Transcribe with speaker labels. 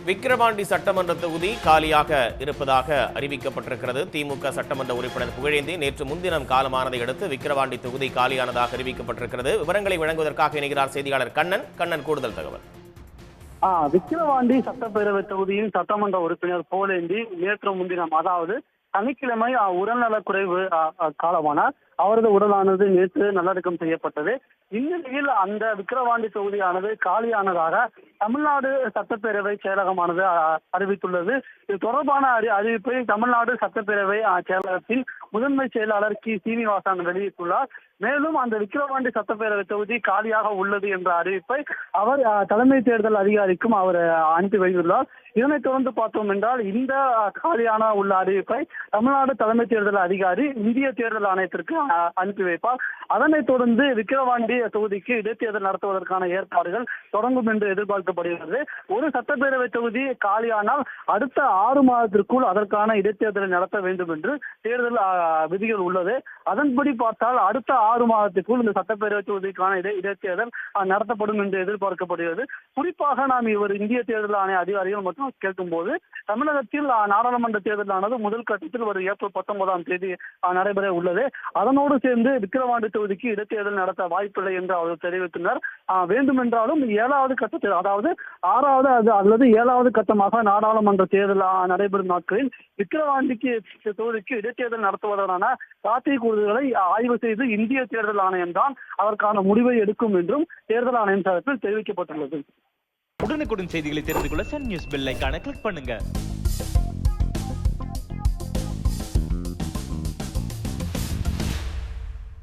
Speaker 1: விக்கிரவாண்டி சட்டமன்ற தொகுதி காலியாக இருப்பதாக அறிவிக்கப்பட்டிருக்கிறது. திமுக சட்டமன்ற உறுப்பினர் புகழேந்தி நேற்று முன்தினம் காலமானதை அடுத்து விக்கிரவாண்டி தொகுதி காலியானதாக அறிவிக்கப்பட்டிருக்கிறது. விவரங்களை வழங்குவதற்காக இணைகிறார் செய்தியாளர் கண்ணன். கண்ணன், கூடுதல் தகவல்.
Speaker 2: விக்கிரவாண்டி சட்டப்பேரவை தொகுதியின் சட்டமன்ற உறுப்பினர் புகழேந்தி நேற்று முன்தினம், அதாவது சனிக்கிழமை உடல்நலக்குறைவு காலமானார். அவரது உடலானது நேற்று நல்லடக்கம் செய்யப்பட்டது. இந்நிலையில் அந்த விக்கிரவாண்டி தொகுதியானது காலியானதாக தமிழ்நாடு சட்டப்பேரவை செயலகமானது அறிவித்துள்ளது. இது தொடர்பான அறிவிப்பை தமிழ்நாடு சட்டப்பேரவை செயலகத்தின் முதன்மை செயலாளர் கி சீனிவாசன் வெளியிட்டுள்ளார். மேலும் அந்த விக்கிரவாண்டி சட்டப்பேரவை தொகுதி காலியாக உள்ளது என்ற அறிவிப்பை அவர் தலைமை தேர்தல் அதிகாரிக்கும் அவர் அனுப்பி வைத்துள்ளார். இதனைத் தொடர்ந்து பார்த்தோம் என்றால் இந்த காலியான உள்ள அறிவிப்பை தமிழ்நாடு தலைமை தேர்தல் அதிகாரி இந்திய தேர்தல் ஆணையத்திற்கு அனுப்பி வைப்பார். அதனைத் தொடர்ந்து விக்கிரவாண்டி தொகுதிக்கு இடைத்தேர்தல் நடத்துவதற்கான ஏற்பாடுகள் தொடங்கும் என்று எதிர்பார்க்கப்படுகிறது. ஒரு சட்டப்பேரவை தொகுதி காலியானால் அடுத்த 6 மாதத்திற்குள் அதற்கான இடைத்தேர்தலை நடத்த வேண்டும் என்று தேர்தல் விதிகள் உள்ளது. அதன்படி பார்த்தால் அடுத்த 6 மாதத்திற்குள் இந்த சட்டப்பேரவை தொகுதிக்கான இடைத்தேர்தல் நடத்தப்படும் என்று எதிர்பார்க்கப்படுகிறது. குறிப்பாக நாம் இவர் இந்திய தேர்தல் ஆணைய அதிகாரிகள் மற்றும் கேட்கும் போது தமிழகத்தில் நாடாளுமன்ற தேர்தலானது முதல் கட்டத்தில் வரும் ஏப்ரல் 19ஆம் தேதி நடைபெற உள்ளது. அதனோடு சேர்ந்து விக்கிரவாண்டி தொகுதிக்கு இடைத்தேர்தல் நடத்த வாய்ப்பில்லை என்று அவர் தெரிவித்துள்ளார். வேண்டுமென்றாலும் 7வது கட்டத்தில், அதாவது 6வது அல்லது 7வது கட்டமாக நாடாளுமன்ற தேர்தல் நடைபெறும் நாட்களில் விக்கிரவாண்டிக்கு தொகுதிக்கு இடைத்தேர்தல் நடத்துவதற்கான சாத்தியக்கூறுகளை ஆய்வு செய்து இந்திய தேர்தல் ஆணையம் தான் அதற்கான முடிவை எடுக்கும் என்றும் தேர்தல் ஆணையம் தரப்பில் தெரிவிக்கப்பட்டுள்ளது.
Speaker 3: உடனுக்குடன் செய்திகளை தெரிந்து கொள்ள சன் நியூஸ் பெல் ஐகானை கிளிக் பண்ணுங்க.